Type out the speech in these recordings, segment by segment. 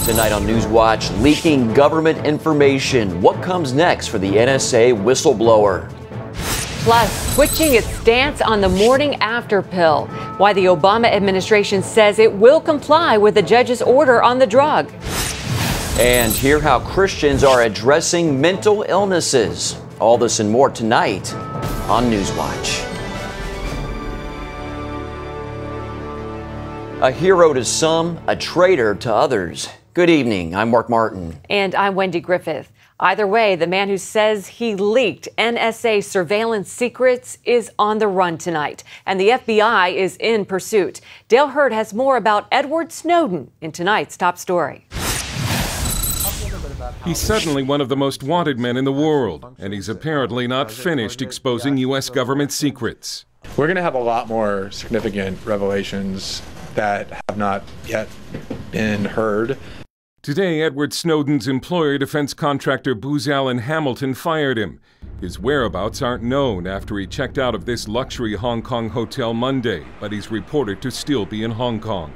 Tonight on NewsWatch, leaking government information. What comes next for the NSA whistleblower? Plus, switching its stance on the morning after pill. Why the Obama administration says it will comply with the judge's order on the drug. And hear how Christians are addressing mental illnesses. All this and more tonight on NewsWatch. A hero to some, a traitor to others. Good evening. I'm Mark Martin. And I'm Wendy Griffith. Either way, the man who says he leaked NSA surveillance secrets is on the run tonight, and the FBI is in pursuit. Dale Hurd has more about Edward Snowden in tonight's top story. He's suddenly one of the most wanted men in the world, and he's apparently not finished exposing U.S. government secrets. We're going to have a lot more significant revelations that have not yet been heard. Today, Edward Snowden's employer, defense contractor Booz Allen Hamilton, fired him. His whereabouts aren't known after he checked out of this luxury Hong Kong hotel Monday, but he's reported to still be in Hong Kong.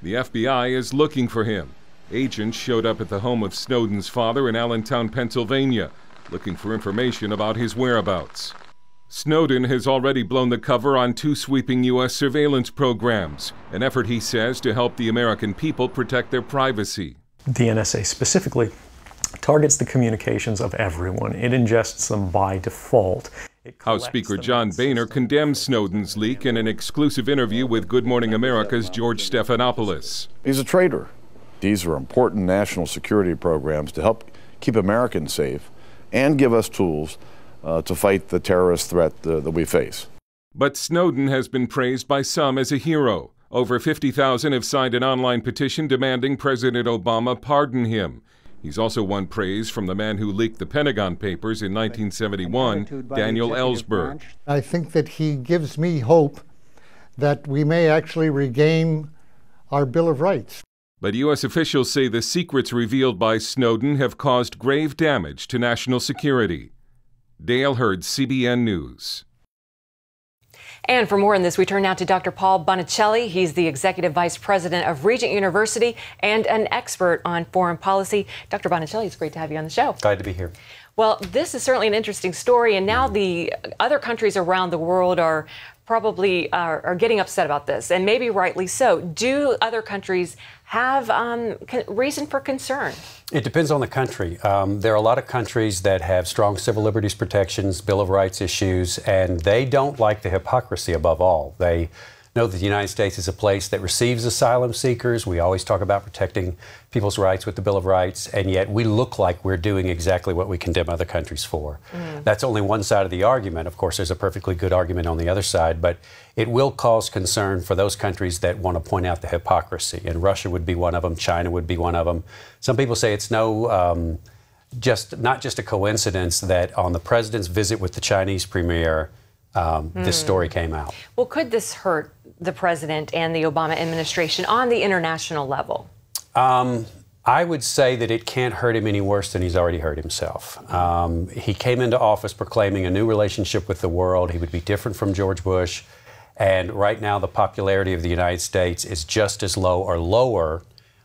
The FBI is looking for him. Agents showed up at the home of Snowden's father in Allentown, Pennsylvania, looking for information about his whereabouts. Snowden has already blown the cover on 2 sweeping U.S. surveillance programs, an effort, he says, to help the American people protect their privacy. The NSA specifically targets the communications of everyone. It ingests them by default. House Speaker John Boehner condemned Snowden's leak in an exclusive interview with Good Morning America's George Stephanopoulos. He's a traitor. These are important national security programs to help keep Americans safe and give us tools to fight the terrorist threat that we face. But Snowden has been praised by some as a hero. Over 50,000 have signed an online petition demanding President Obama pardon him. He's also won praise from the man who leaked the Pentagon Papers in 1971, Daniel Ellsberg. I think that he gives me hope that we may actually regain our Bill of Rights. But U.S. officials say the secrets revealed by Snowden have caused grave damage to national security. Dale Hurd, CBN News. And for more on this, we turn now to Dr. Paul Bonicelli. He's the Executive Vice President of Regent University and an expert on foreign policy. Dr. Bonicelli, it's great to have you on the show. Glad to be here. Well, this is certainly an interesting story, and now the other countries around the world are probably are getting upset about this, and maybe rightly so. Do other countries have reason for concern? It depends on the country. There are a lot of countries that have strong civil liberties protections, Bill of Rights issues, and they don't like the hypocrisy above all. They know that the United States is a place that receives asylum seekers. We always talk about protecting people's rights with the Bill of Rights, and yet we look like we're doing exactly what we condemn other countries for. That's only one side of the argument. Of course, there's a perfectly good argument on the other side, but it will cause concern for those countries that want to point out the hypocrisy, and Russia would be one of them, China would be one of them. Some people say it's not just a coincidence that on the president's visit with the Chinese premier, this story came out. Well, could this hurt the president and the Obama administration on the international level? I would say that it can't hurt him any worse than he's already hurt himself. He came into office proclaiming a new relationship with the world. He would be different from George Bush. And right now, the popularity of the United States is just as low or lower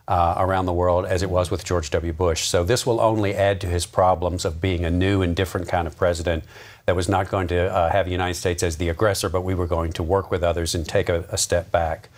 around the world as it was with George W. Bush. So this will only add to his problems of being a new and different kind of president that was not going to have the United States as the aggressor, but we were going to work with others and take a step back.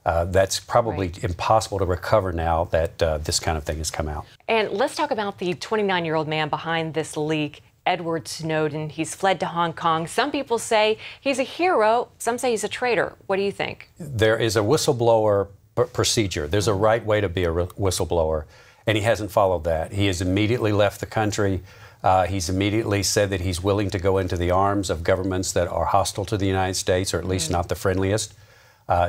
That's probably impossible to recover now that this kind of thing has come out. And let's talk about the 29-year-old man behind this leak, Edward Snowden. He's fled to Hong Kong. Some people say he's a hero. Some say he's a traitor. What do you think? There is a whistleblower procedure. There's a right way to be a whistleblower, and he hasn't followed that. He has immediately left the country. He's immediately said that he's willing to go into the arms of governments that are hostile to the United States, or at least not the friendliest.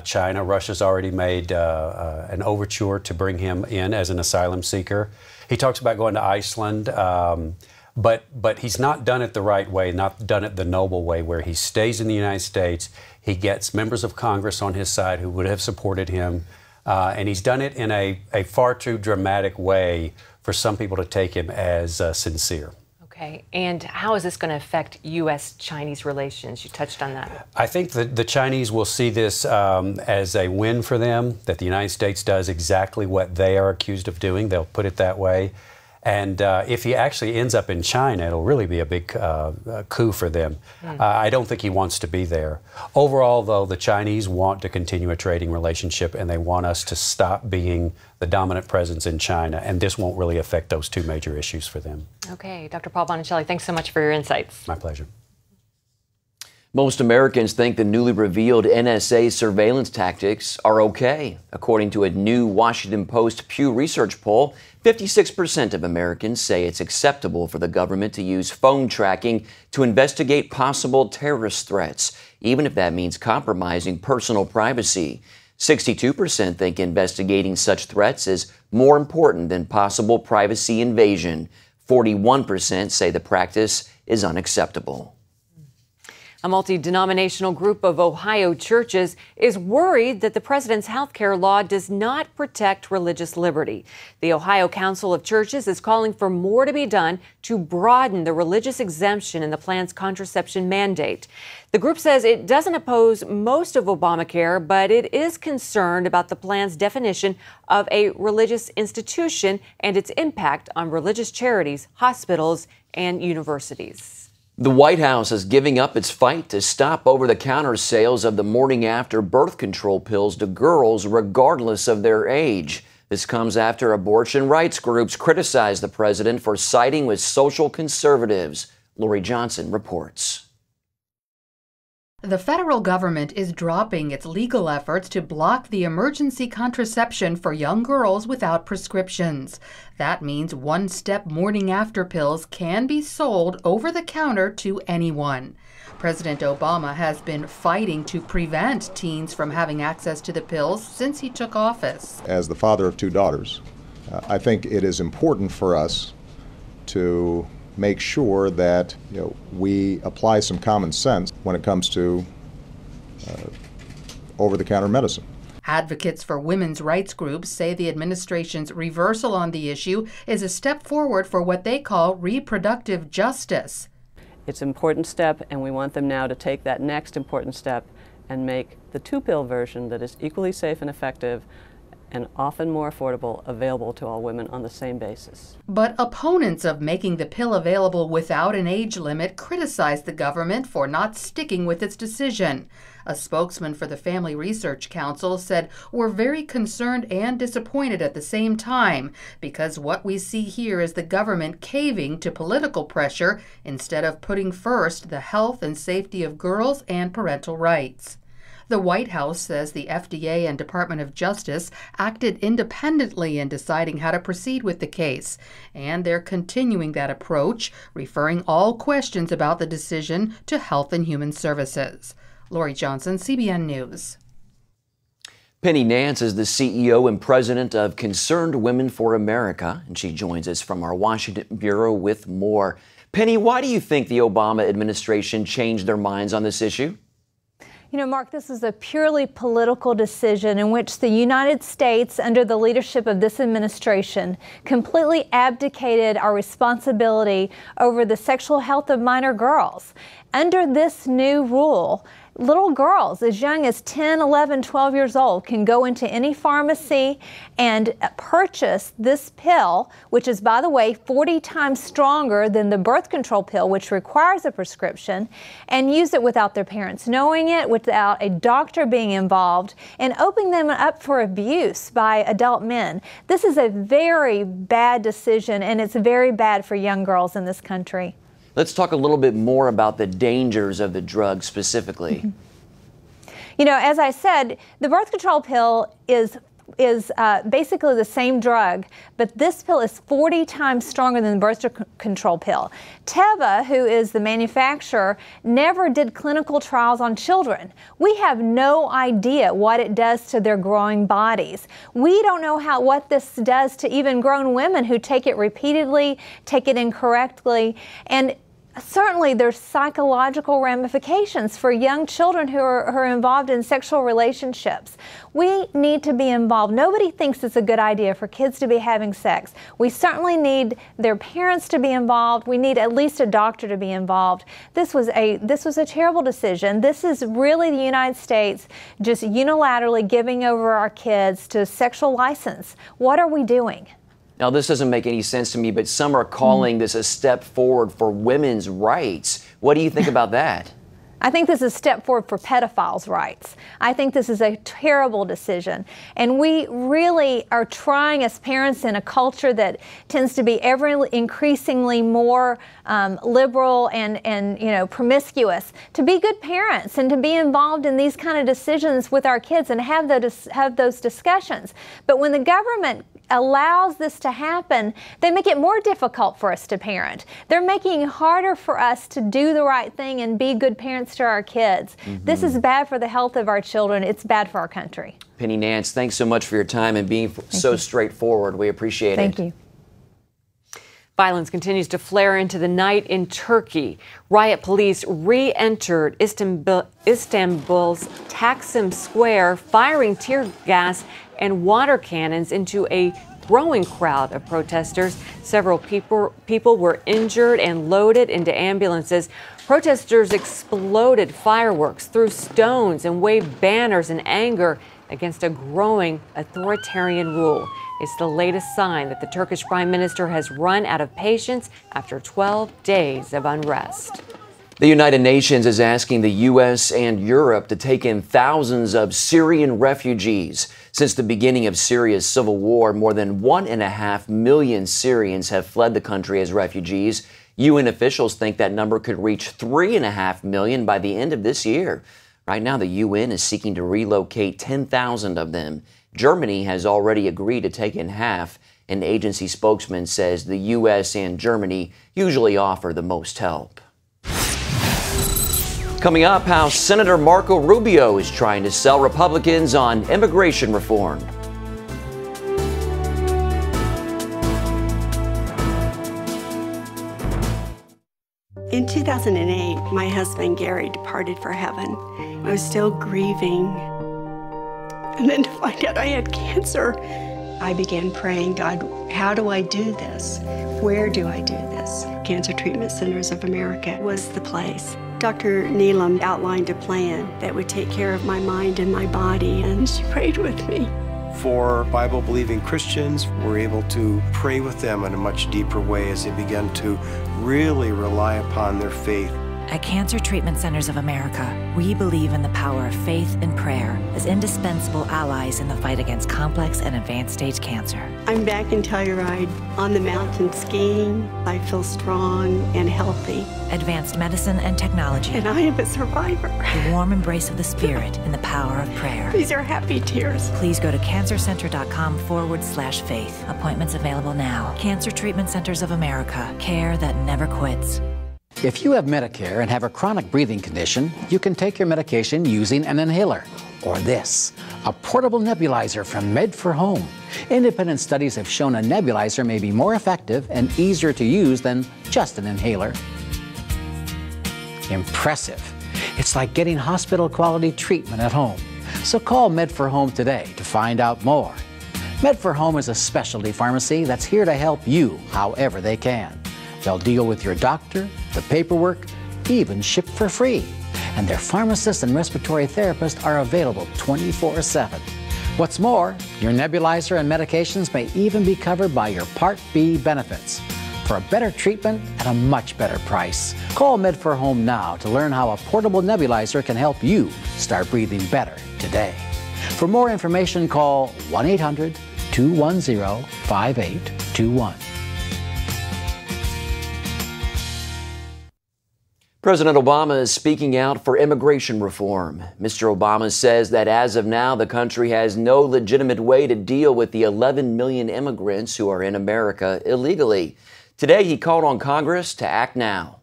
China, Russia's already made an overture to bring him in as an asylum seeker. He talks about going to Iceland, but he's not done it the right way, not done it the noble way, where he stays in the United States. He gets members of Congress on his side who would have supported him, and he's done it in a far too dramatic way for some people to take him as sincere. Okay, and how is this going to affect U.S.-Chinese relations? You touched on that. I think that the Chinese will see this as a win for them, that the United States does exactly what they are accused of doing. They'll put it that way. And if he actually ends up in China, it'll really be a big coup for them. I don't think he wants to be there. Overall, though, the Chinese want to continue a trading relationship, and they want us to stop being the dominant presence in China. And this won't really affect those two major issues for them. Okay, Dr. Paul Bonicelli, thanks so much for your insights. My pleasure. Most Americans think the newly revealed NSA surveillance tactics are okay. According to a new Washington Post Pew Research poll, 56% of Americans say it's acceptable for the government to use phone tracking to investigate possible terrorist threats, even if that means compromising personal privacy. 62% think investigating such threats is more important than possible privacy invasion. 41% say the practice is unacceptable. A multi-denominational group of Ohio churches is worried that the president's health care law does not protect religious liberty. The Ohio Council of Churches is calling for more to be done to broaden the religious exemption in the plan's contraception mandate. The group says it doesn't oppose most of Obamacare, but it is concerned about the plan's definition of a religious institution and its impact on religious charities, hospitals, and universities. The White House is giving up its fight to stop over-the-counter sales of the morning-after birth control pills to girls regardless of their age. This comes after abortion rights groups criticize the president for siding with social conservatives. Lori Johnson reports. The federal government is dropping its legal efforts to block the emergency contraception for young girls without prescriptions. That means one-step morning-after pills can be sold over the counter to anyone. President Obama has been fighting to prevent teens from having access to the pills since he took office. As the father of two daughters, I think it is important for us to make sure that we apply some common sense when it comes to over-the-counter medicine. Advocates for women's rights groups say the administration's reversal on the issue is a step forward for what they call reproductive justice. It's an important step, and we want them now to take that next important step and make the two-pill version that is equally safe and effective and often more affordable available to all women on the same basis. But opponents of making the pill available without an age limit criticize the government for not sticking with its decision. A spokesman for the Family Research Council said, "We're very concerned and disappointed at the same time because what we see here is the government caving to political pressure instead of putting first the health and safety of girls and parental rights." The White House says the FDA and Department of Justice acted independently in deciding how to proceed with the case, and they're continuing that approach, referring all questions about the decision to Health and Human Services. Lori Johnson, CBN News. Penny Nance is the CEO and president of Concerned Women for America, and she joins us from our Washington bureau with more. Penny, why do you think the Obama administration changed their minds on this issue? You know, Mark, this is a purely political decision in which the United States, under the leadership of this administration, completely abdicated our responsibility over the sexual health of minor girls. Under this new rule, little girls as young as 10, 11, 12 years old can go into any pharmacy and purchase this pill, which is, by the way, 40 times stronger than the birth control pill, which requires a prescription, and use it without their parents knowing it, without a doctor being involved, and opening them up for abuse by adult men. This is a very bad decision, and it's very bad for young girls in this country. Let's talk a little bit more about the dangers of the drug specifically. You know, as I said, the birth control pill is basically the same drug, but this pill is 40 times stronger than the birth control pill. Teva, who is the manufacturer, never did clinical trials on children. We have no idea what it does to their growing bodies. We don't know what this does to even grown women who take it repeatedly, take it incorrectly, and Certainly, there's psychological ramifications for young children who are involved in sexual relationships. We need to be involved. Nobody thinks it's a good idea for kids to be having sex. We certainly need their parents to be involved. We need at least a doctor to be involved. This was a terrible decision. This is really the United States just unilaterally giving over our kids to sexual license. What are we doing? Now, this doesn't make any sense to me, but some are calling this a step forward for women's rights. What do you think about that? I think this is a step forward for pedophiles' rights. I think this is a terrible decision. And we really are trying as parents in a culture that tends to be ever increasingly more liberal and promiscuous to be good parents and to be involved in these kind of decisions with our kids and have those discussions. But when the government allows this to happen, they make it more difficult for us to parent. They're making it harder for us to do the right thing and be good parents to our kids. This is bad for the health of our children. It's bad for our country. Penny Nance, thanks so much for your time and being so straightforward. We appreciate it. Thank you. Violence continues to flare into the night in Turkey. Riot police re-entered Istanbul's Taksim Square, firing tear gas and water cannons into a growing crowd of protesters. Several people were injured and loaded into ambulances. Protesters exploded fireworks, threw stones, and waved banners in anger against a growing authoritarian rule. It's the latest sign that the Turkish Prime Minister has run out of patience after 12 days of unrest. The United Nations is asking the U.S. and Europe to take in thousands of Syrian refugees. Since the beginning of Syria's civil war, more than 1.5 million Syrians have fled the country as refugees. UN officials think that number could reach 3.5 million by the end of this year. Right now, the UN is seeking to relocate 10,000 of them. Germany has already agreed to take in half. An agency spokesman says the U.S. and Germany usually offer the most help. Coming up, how Senator Marco Rubio is trying to sell Republicans on immigration reform. In 2008, my husband Gary departed for heaven. I was still grieving. And then to find out I had cancer, I began praying, God, how do I do this? Where do I do this? Cancer Treatment Centers of America was the place. Dr. Neelam outlined a plan that would take care of my mind and my body, and she prayed with me. For Bible-believing Christians, we're able to pray with them in a much deeper way as they begin to really rely upon their faith. At Cancer Treatment Centers of America, we believe in the power of faith and prayer as indispensable allies in the fight against complex and advanced stage cancer. I'm back in Telluride on the mountain skiing. I feel strong and healthy. Advanced medicine and technology. And I am a survivor. The warm embrace of the Spirit and the power of prayer. These are happy tears. Please go to cancercenter.com/faith. Appointments available now. Cancer Treatment Centers of America. Care that never quits. If you have Medicare and have a chronic breathing condition, you can take your medication using an inhaler. Or this, a portable nebulizer from Med4Home. Independent studies have shown a nebulizer may be more effective and easier to use than just an inhaler. Impressive. It's like getting hospital-quality treatment at home. So call Med4Home today to find out more. Med4Home is a specialty pharmacy that's here to help you however they can. They'll deal with your doctor, the paperwork, even ship for free. And their pharmacists and respiratory therapists are available 24/7. What's more, your nebulizer and medications may even be covered by your Part B benefits. For a better treatment at a much better price, call Med4Home now to learn how a portable nebulizer can help you start breathing better today. For more information, call 1-800-210-5821. President Obama is speaking out for immigration reform. Mr. Obama says that as of now, the country has no legitimate way to deal with the 11 million immigrants who are in America illegally. Today, he called on Congress to act now.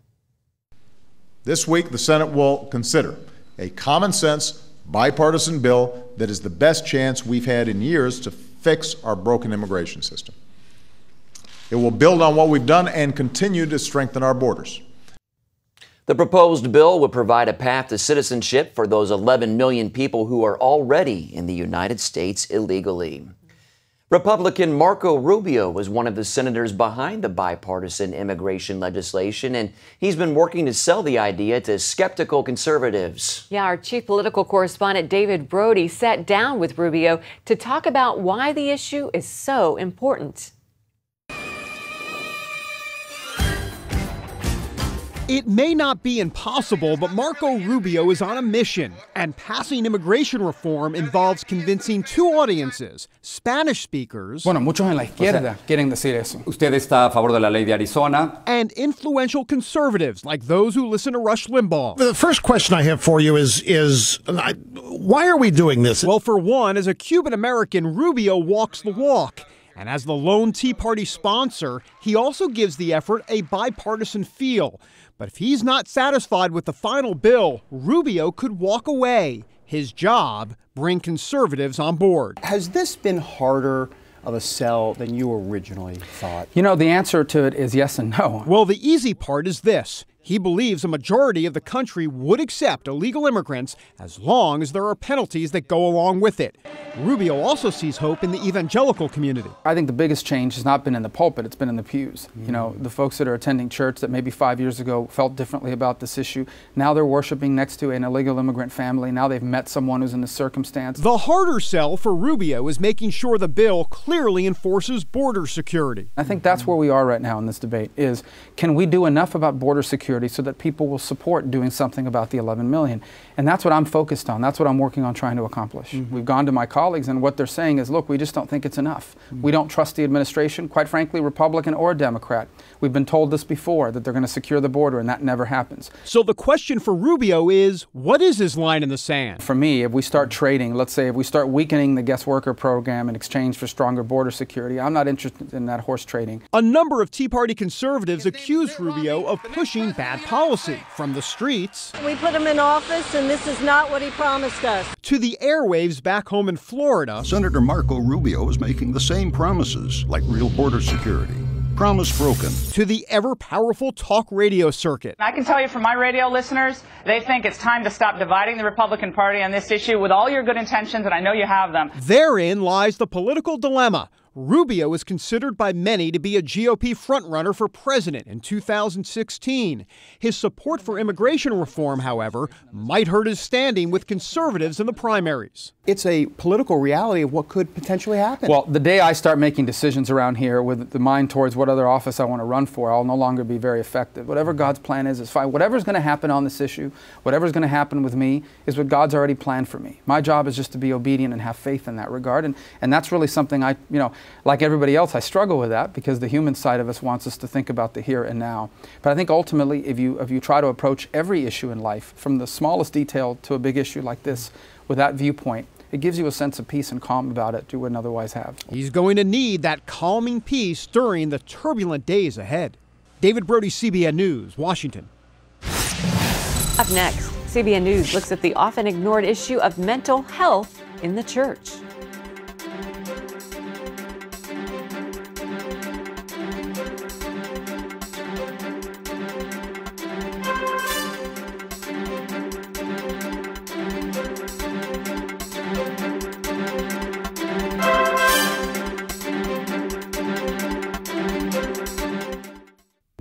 This week, the Senate will consider a common-sense, bipartisan bill that is the best chance we've had in years to fix our broken immigration system. It will build on what we've done and continue to strengthen our borders. The proposed bill would provide a path to citizenship for those 11 million people who are already in the United States illegally. Republican Marco Rubio was one of the senators behind the bipartisan immigration legislation, and he's been working to sell the idea to skeptical conservatives. Yeah, our chief political correspondent David Brody sat down with Rubio to talk about why the issue is so important. It may not be impossible, but Marco Rubio is on a mission, and passing immigration reform involves convincing two audiences, Spanish speakers, bueno, muchos en la izquierda quieren decir eso. Usted está a favor de la ley de Arizona, and influential conservatives like those who listen to Rush Limbaugh. The first question I have for you is why are we doing this? Well, for one, as a Cuban-American, Rubio walks the walk. And as the lone Tea Party sponsor, he also gives the effort a bipartisan feel. But if he's not satisfied with the final bill, Rubio could walk away. His job, bring conservatives on board. Has this been harder of a sell than you originally thought? You know, the answer to it is yes and no. Well, the easy part is this. He believes a majority of the country would accept illegal immigrants as long as there are penalties that go along with it. Rubio also sees hope in the evangelical community. I think the biggest change has not been in the pulpit, it's been in the pews. You know, the folks that are attending church that maybe 5 years ago felt differently about this issue, now they're worshiping next to an illegal immigrant family. Now they've met someone who's in this circumstance. The harder sell for Rubio is making sure the bill clearly enforces border security. I think that's where we are right now in this debate is, can we do enough about border security so that people will support doing something about the 11 million? And that's what I'm focused on. That's what I'm working on trying to accomplish. We've gone to my colleagues, and what they're saying is, look, we just don't think it's enough. We don't trust the administration, quite frankly, Republican or Democrat. We've been told this before, that they're going to secure the border, and that never happens. So the question for Rubio is, what is his line in the sand? For me, if we start trading, let's say if we start weakening the guest worker program in exchange for stronger border security, I'm not interested in that horse trading. A number of Tea Party conservatives accuse Rubio of pushing bad policy from the streets. We put him in office, and this is not what he promised us. To the airwaves back home in Florida. Senator Marco Rubio is making the same promises, like real border security. Promise broken. To the ever-powerful talk radio circuit. I can tell you from my radio listeners, they think it's time to stop dividing the Republican Party on this issue with all your good intentions, and I know you have them. Therein lies the political dilemma. Rubio is considered by many to be a GOP frontrunner for president in 2016. His support for immigration reform, however, might hurt his standing with conservatives in the primaries. It's a political reality of what could potentially happen. Well, the day I start making decisions around here with the mind towards what other office I want to run for, I'll no longer be very effective. Whatever God's plan is fine. Whatever's going to happen on this issue, whatever's going to happen with me, is what God's already planned for me. My job is just to be obedient and have faith in that regard. And that's really something like everybody else, I struggle with that because the human side of us wants us to think about the here and now. But I think ultimately, if you try to approach every issue in life, from the smallest detail to a big issue like this, with that viewpoint, it gives you a sense of peace and calm about it you wouldn't otherwise have. He's going to need that calming peace during the turbulent days ahead. David Brody, CBN News, Washington. Up next, CBN News looks at the often ignored issue of mental health in the church.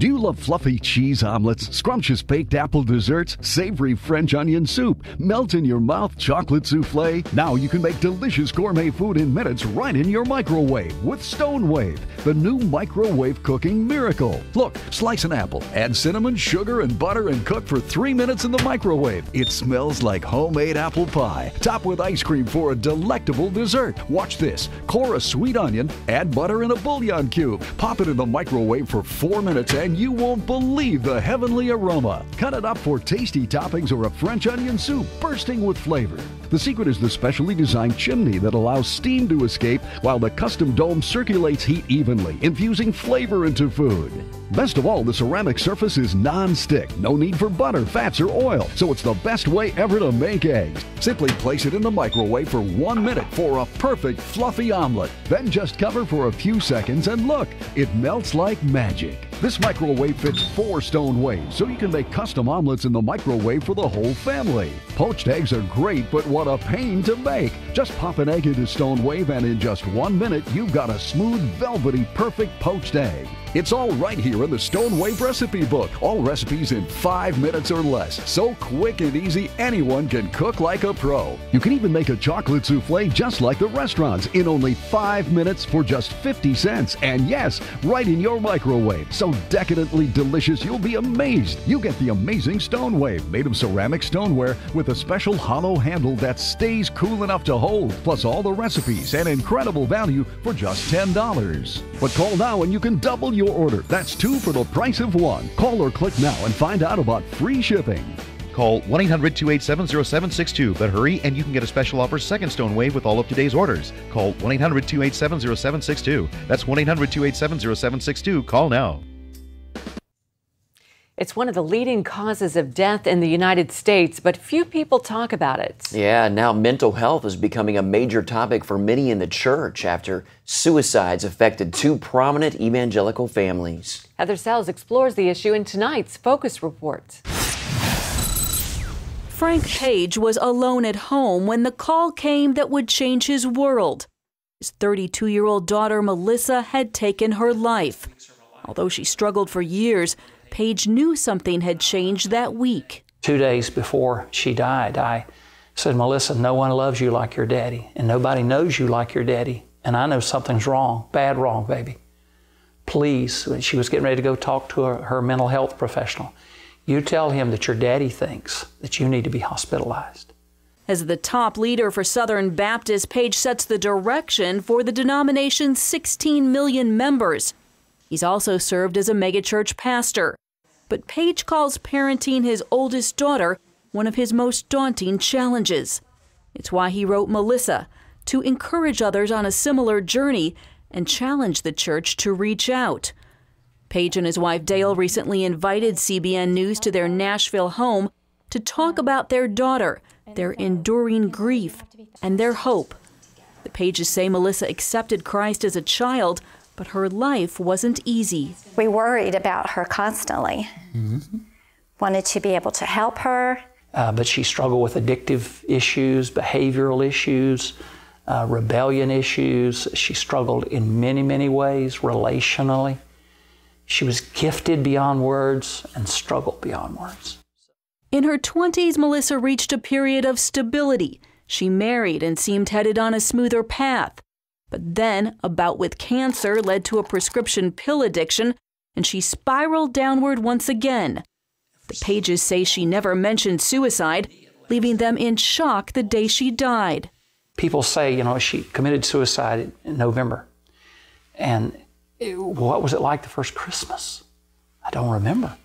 Do you love fluffy cheese omelets, scrumptious baked apple desserts, savory French onion soup, melt in your mouth chocolate souffle? Now you can make delicious gourmet food in minutes right in your microwave with StoneWave, the new microwave cooking miracle. Look, slice an apple, add cinnamon, sugar, and butter, and cook for 3 minutes in the microwave. It smells like homemade apple pie. Top with ice cream for a delectable dessert. Watch this. Core a sweet onion, add butter in a bouillon cube, pop it in the microwave for 4 minutes, and you won't believe the heavenly aroma. Cut it up for tasty toppings or a French onion soup bursting with flavor. The secret is the specially designed chimney that allows steam to escape while the custom dome circulates heat evenly, infusing flavor into food. Best of all, the ceramic surface is non-stick. No need for butter, fats, or oil, so it's the best way ever to make eggs. Simply place it in the microwave for 1 minute for a perfect fluffy omelet. Then just cover for a few seconds and look, it melts like magic. This microwave fits 4 stone waves, so you can make custom omelets in the microwave for the whole family. Poached eggs are great, but what a pain to make. Just pop an egg into stone wave, and in just 1 minute, you've got a smooth, velvety, perfect poached egg. It's all right here in the Stone Wave recipe book. All recipes in 5 minutes or less. So quick and easy, anyone can cook like a pro. You can even make a chocolate souffle just like the restaurants in only 5 minutes for just 50 cents. And yes, right in your microwave. So decadently delicious, you'll be amazed. You get the amazing Stone Wave, made of ceramic stoneware with a special hollow handle that stays cool enough to hold. Plus all the recipes and incredible value for just $10. But call now and you can double your order. That's 2 for the price of 1. Call or click now and find out about free shipping. Call 1-800-287-0762, but hurry and you can get a special offer second Stone Wave with all of today's orders. Call 1-800-287-0762. That's 1-800-287-0762. Call now. It's one of the leading causes of death in the United States, but few people talk about it. Yeah, now mental health is becoming a major topic for many in the church after suicides affected 2 prominent evangelical families. Heather Sells explores the issue in tonight's Focus Report. Frank Page was alone at home when the call came that would change his world. His 32-year-old daughter, Melissa, had taken her life. Although she struggled for years, Page knew something had changed that week. 2 days before she died, I said, Melissa, no one loves you like your daddy, and nobody knows you like your daddy, and I know something's wrong, bad wrong, baby. Please, when she was getting ready to go talk to her mental health professional, you tell him that your daddy thinks that you need to be hospitalized. As the top leader for Southern Baptist, Page sets the direction for the denomination's 16 million members. He's also served as a megachurch pastor. But Page calls parenting his oldest daughter one of his most daunting challenges. It's why he wrote Melissa, to encourage others on a similar journey and challenge the church to reach out. Page and his wife Dale recently invited CBN News to their Nashville home to talk about their daughter, their enduring grief, and their hope. The Pages say Melissa accepted Christ as a child, but her life wasn't easy. We worried about her constantly. Wanted to be able to help her. But she struggled with addictive issues, behavioral issues, rebellion issues. She struggled in many, many ways relationally. She was gifted beyond words and struggled beyond words. In her 20s, Melissa reached a period of stability. She married and seemed headed on a smoother path. But then a bout with cancer led to a prescription pill addiction, and she spiraled downward once again. The Pages say she never mentioned suicide, leaving them in shock the day she died. People say, you know, she committed suicide in November. And what was it like the first Christmas? I don't remember.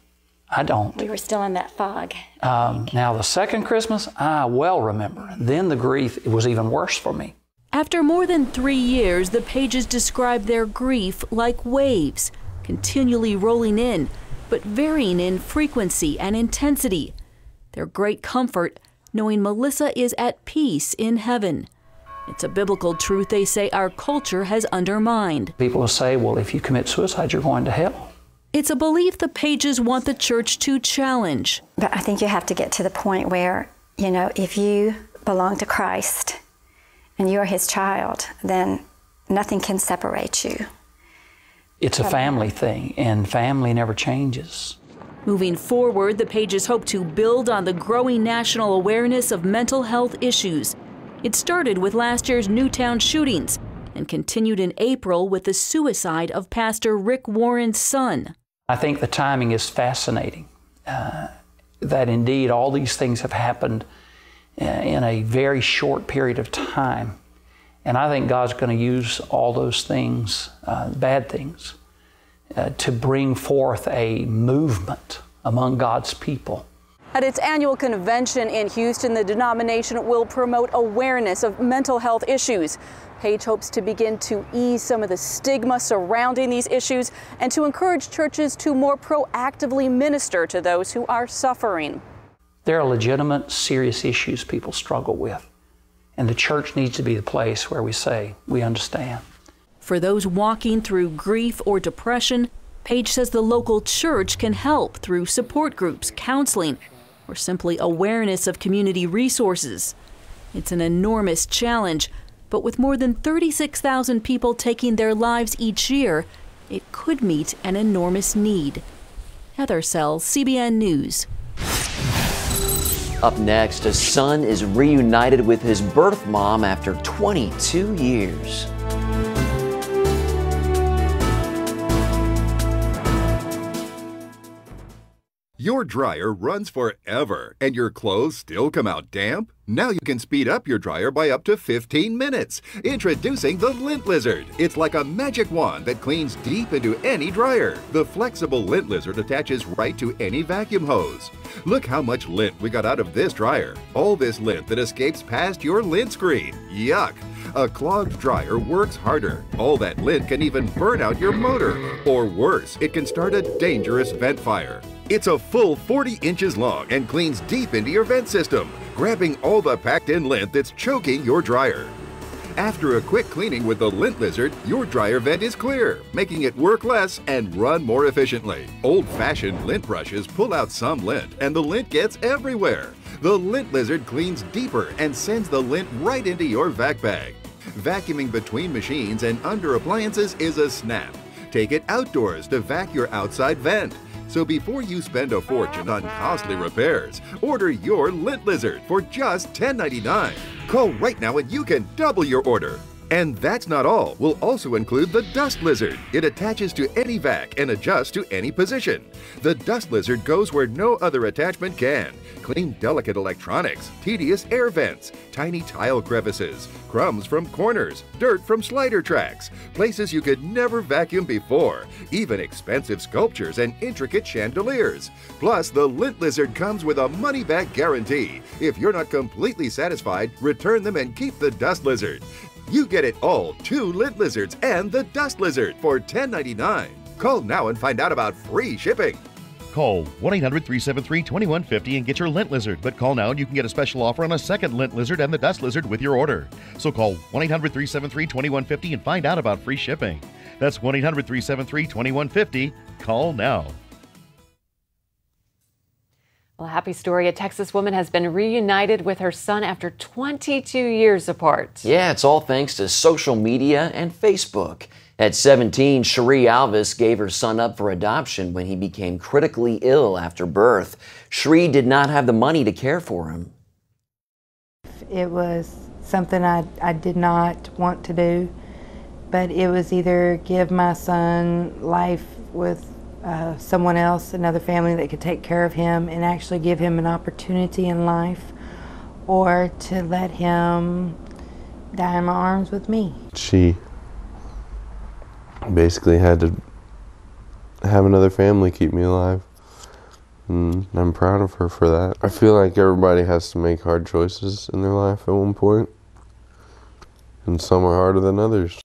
I don't. We were still in that fog. Now, the second Christmas, I well remember. Then the grief, it was even worse for me. After more than 3 years, the Pages describe their grief like waves, continually rolling in, but varying in frequency and intensity. Their great comfort, knowing Melissa is at peace in heaven. It's a biblical truth they say our culture has undermined. People will say, well, if you commit suicide, you're going to hell. It's a belief the Pages want the church to challenge. But I think you have to get to the point where, you know, if you belong to Christ and you are his child, then nothing can separate you. It's a family thing, and family never changes. Moving forward, the Pages hope to build on the growing national awareness of mental health issues. It started with last year's Newtown shootings and continued in April with the suicide of Pastor Rick Warren's son. I think the timing is fascinating, that indeed all these things have happened in a very short period of time. And I think God's going to use all those things, bad things, to bring forth a movement among God's people. At its annual convention in Houston, the denomination will promote awareness of mental health issues. Page hopes to begin to ease some of the stigma surrounding these issues and to encourage churches to more proactively minister to those who are suffering. There are legitimate, serious issues people struggle with, and the church needs to be the place where we say, we understand. For those walking through grief or depression, Paige says the local church can help through support groups, counseling, or simply awareness of community resources. It's an enormous challenge, but with more than 36,000 people taking their lives each year, it could meet an enormous need. Heather Sells, CBN News. Up next, a son is reunited with his birth mom after 22 years. Your dryer runs forever, and your clothes still come out damp? Now you can speed up your dryer by up to 15 minutes. Introducing the Lint Lizard. It's like a magic wand that cleans deep into any dryer. The flexible Lint Lizard attaches right to any vacuum hose. Look how much lint we got out of this dryer. All this lint that escapes past your lint screen. Yuck! A clogged dryer works harder. All that lint can even burn out your motor. Or worse, it can start a dangerous vent fire. It's a full 40 inches long and cleans deep into your vent system, grabbing all the packed-in lint that's choking your dryer. After a quick cleaning with the Lint Lizard, your dryer vent is clear, making it work less and run more efficiently. Old-fashioned lint brushes pull out some lint, and the lint gets everywhere. The Lint Lizard cleans deeper and sends the lint right into your vac bag. Vacuuming between machines and under appliances is a snap. Take it outdoors to vac your outside vent. So before you spend a fortune on costly repairs, order your Lint Lizard for just $10.99. Call right now and you can double your order. And that's not all. We'll also include the Dust Lizard. It attaches to any vac and adjusts to any position. The Dust Lizard goes where no other attachment can. Clean delicate electronics, tedious air vents, tiny tile crevices, crumbs from corners, dirt from slider tracks, places you could never vacuum before, even expensive sculptures and intricate chandeliers. Plus, the Lint Lizard comes with a money-back guarantee. If you're not completely satisfied, return them and keep the Dust Lizard. You get it all, 2 Lint Lizards and the Dust Lizard for $10.99. Call now and find out about free shipping. Call 1-800-373-2150 and get your Lint Lizard. But call now and you can get a special offer on a second Lint Lizard and the Dust Lizard with your order. So call 1-800-373-2150 and find out about free shipping. That's 1-800-373-2150. Call now. Well, a happy story. A Texas woman has been reunited with her son after 22 years apart. Yeah, it's all thanks to social media and Facebook. At 17, Cherie Alvis gave her son up for adoption when he became critically ill after birth. Cherie did not have the money to care for him. It was something I did not want to do, but it was either give my son life with someone else, another family that could take care of him and actually give him an opportunity in life, or to let him die in my arms with me. She basically had to have another family keep me alive, and I'm proud of her for that. I feel like everybody has to make hard choices in their life at one point, and some are harder than others.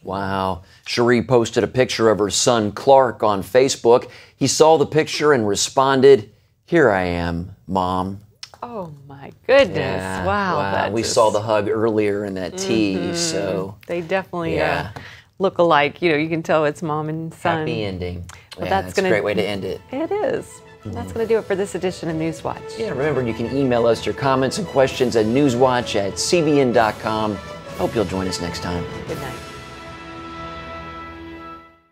Wow. Cherie posted a picture of her son Clark on Facebook. He saw the picture and responded, "Here I am, Mom." Oh my goodness. Yeah, Wow. We saw the hug earlier in that tea, so. They definitely look alike. You know, you can tell it's mom and son. Happy ending. Well, that's a great way to end it. It is. That's going to do it for this edition of NewsWatch. Yeah, remember, you can email us your comments and questions at newswatch@cbn.com. Hope you'll join us next time. Good night.